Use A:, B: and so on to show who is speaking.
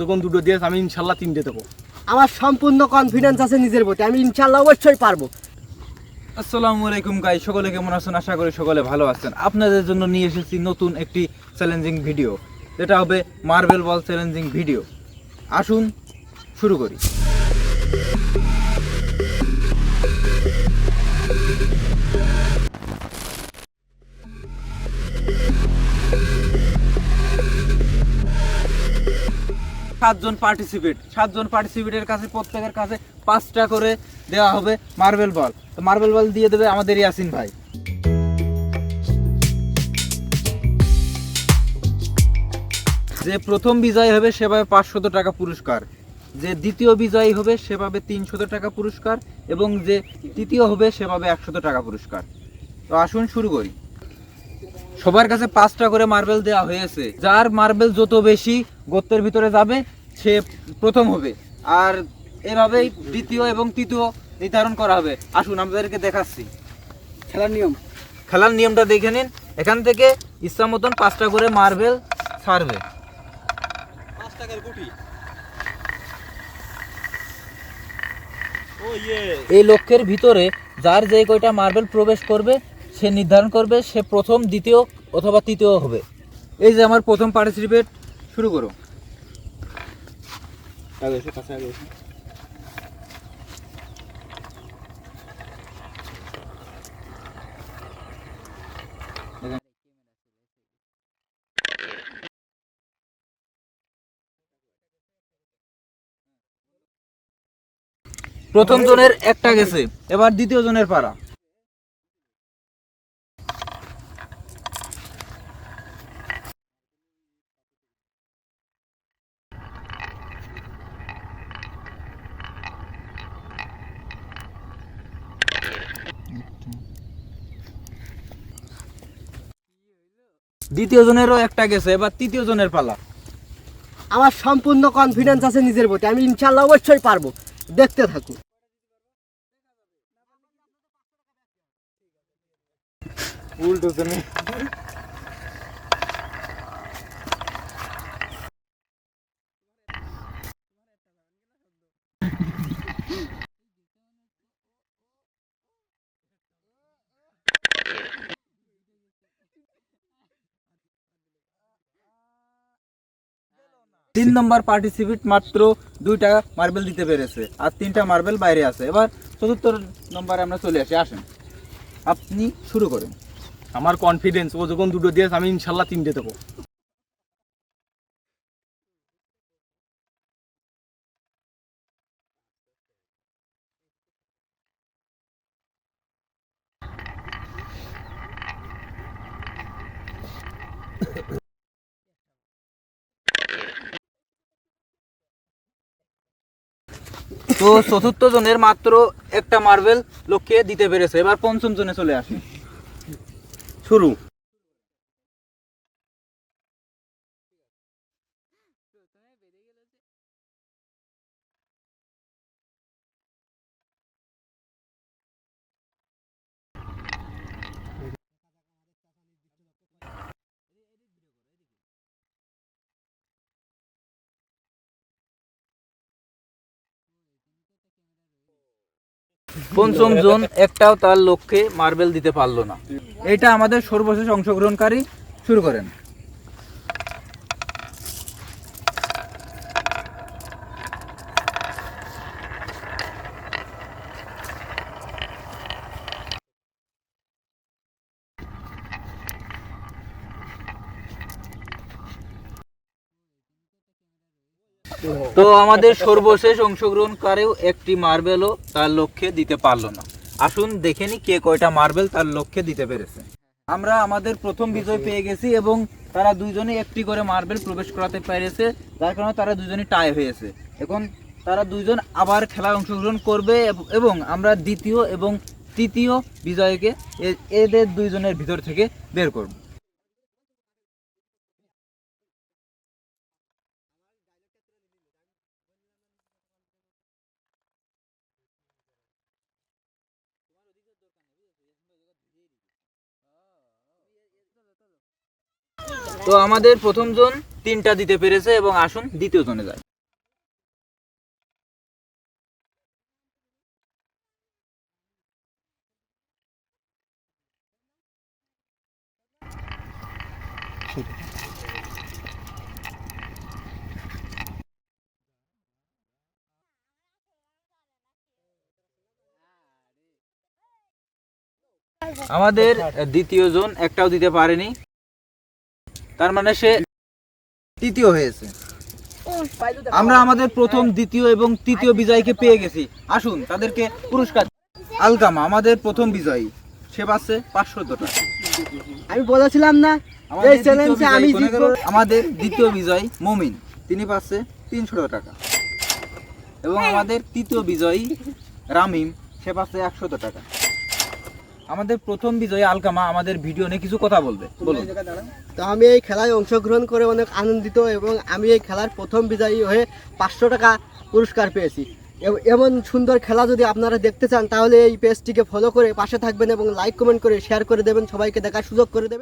A: যখন দুটো দিয়েছ আমি ইনশাল্লাহ তিনটে দেবো।
B: আমার সম্পূর্ণ কনফিডেন্স আছে নিজের প্রতি, আমি ইনশাল্লাহ অবশ্যই পারবো।
C: আসসালামু আলাইকুম গাইস, সকলে কেমন আছেন? আশা করি সকলে ভালো আছেন। আপনাদের জন্য নিয়ে এসেছি নতুন একটি চ্যালেঞ্জিং ভিডিও, যেটা হবে মার্বেল বল চ্যালেঞ্জিং ভিডিও। আসুন শুরু করি। সাতজন পার্টিসিপেটের কাছে প্রত্যেকের কাছে 5টা করে দেওয়া হবে মার্বেল বল। তো মার্বেল বল দিয়ে দেবে আমাদের ইয়াসিন ভাই। যে প্রথম বিজয়ী হবে সে পাবে 500 টাকা পুরস্কার, যে দ্বিতীয় বিজয়ী হবে সে পাবে 300 টাকা পুরস্কার, এবং যে তৃতীয় হবে সে পাবে 100 টাকা পুরস্কার। তো আসুন শুরু করি। সবার কাছে 5টা করে মার্বেল দেওয়া হয়েছে। যার মার্বেল যত বেশি গর্তের ভিতরে যাবে সে প্রথম হবে, আর এভাবেই দ্বিতীয় এবং তৃতীয় নির্ধারণ করা হবে। আসুন আমাদেরকে দেখাচ্ছি খেলার নিয়মটা দেখে নিন। এখান থেকে ইচ্ছা মতন 5টা করে মার্বেল ছাড়বে। এই লক্ষ্যের ভিতরে যার যে কয়টা মার্বেল প্রবেশ করবে সে নির্ধারণ করবে সে প্রথম, দ্বিতীয় অথবা তৃতীয় হবে। এই যে আমার প্রথম পার্টিসিপেট, শুরু করো। প্রথম জনের একটা গেছে, এবার দ্বিতীয় জনের পালা। দ্বিতীয় জনেরও একটা গেছে, এবার তৃতীয় জনের পালা।
B: আমার সম্পূর্ণ কনফিডেন্স আছে নিজের প্রতি, আমি ইনশাল্লাহ অবশ্যই পারবো। দেখতে থাকুন।
C: উল্টো জনে তিন নম্বর পার্টিসিপেট মাত্র 2টা মার্বেল দিতে পেরেছে, আর 3টা মার্বেল বাইরে আছে। এবার চতুর্থ নম্বরে আমরা চলে আসি। আসেন আপনি শুরু করেন।
A: আমার কনফিডেন্স, ও যখন দুটো দিয়েছ আমি ইনশাল্লাহ তিনটে দেবো।
C: তো চতুর্থ জনের মাত্র একটা মার্বেল লক্ষ্যে দিতে পেরেছে। এবার পঞ্চম জনে চলে আসি, শুরু। পঞ্চম জন একটাও তার লক্ষ্যে মার্বেল দিতে পারলো না। এটা আমাদের সর্বশেষ অংশগ্রহণকারী, শুরু করেন। তো আমাদের সর্বশেষ অংশগ্রহণকারীও একটি মার্বেলও তার লক্ষ্যে দিতে পারলো না। আসুন দেখে নি কে কয়টা মার্বেল তার লক্ষ্যে দিতে পেরেছে। আমরা আমাদের প্রথম বিজয় পেয়ে গেছি, এবং তারা দুইজনে একটি করে মার্বেল প্রবেশ করাতে পেরেছে, যার কারণে তারা দুজনই টাই হয়েছে। এখন তারা দুইজন আবার খেলায় অংশগ্রহণ করবে, এবং আমরা দ্বিতীয় এবং তৃতীয় বিজয়কে এদের দুইজনের ভিতর থেকে বের করব। তো আমাদের প্রথমজন 3টা দিতে পেরেছে। এবং আসুন দ্বিতীয় জনে যায়। আমাদের দ্বিতীয় জন একটাও দিতে পারেনি, তার মানে সে তৃতীয় হয়েছে। আমরা আমাদের প্রথম, দ্বিতীয় এবং তৃতীয় বিজয়ীকে পেয়ে গেছি। আসুন তাদেরকে পুরস্কার। আলকামা আমাদের প্রথম বিজয়ী, সে পাচ্ছে 500 টাকা।
B: আমি বলেছিলাম না
C: আমাদের
B: এই চ্যালেঞ্জে আমি
C: দ্বিতীয়
B: জিতবো।
C: বিজয়ী- আমাদের দ্বিতীয় বিজয়ী মমিন, তিনি পাচ্ছে 300 টাকা। এবং আমাদের তৃতীয় বিজয়ী রামিম, সে পাচ্ছে 100 টাকা। আমাদের প্রথম বিজয়ী আলকামা আমাদের ভিডিও নিয়ে কিছু কথা বলবে, বলুন।
B: তো আমি এই খেলায় অংশগ্রহণ করে অনেক আনন্দিত এবং আমি এই খেলার প্রথম বিজয়ী হয়ে 500 টাকা পুরস্কার পেয়েছি। এমন সুন্দর খেলা যদি আপনারা দেখতে চান তাহলে এই পেজটিকে ফলো করে পাশে থাকবেন এবং লাইক কমেন্ট করে শেয়ার করে দেবেন, সবাইকে দেখার সুযোগ করে দেবেন।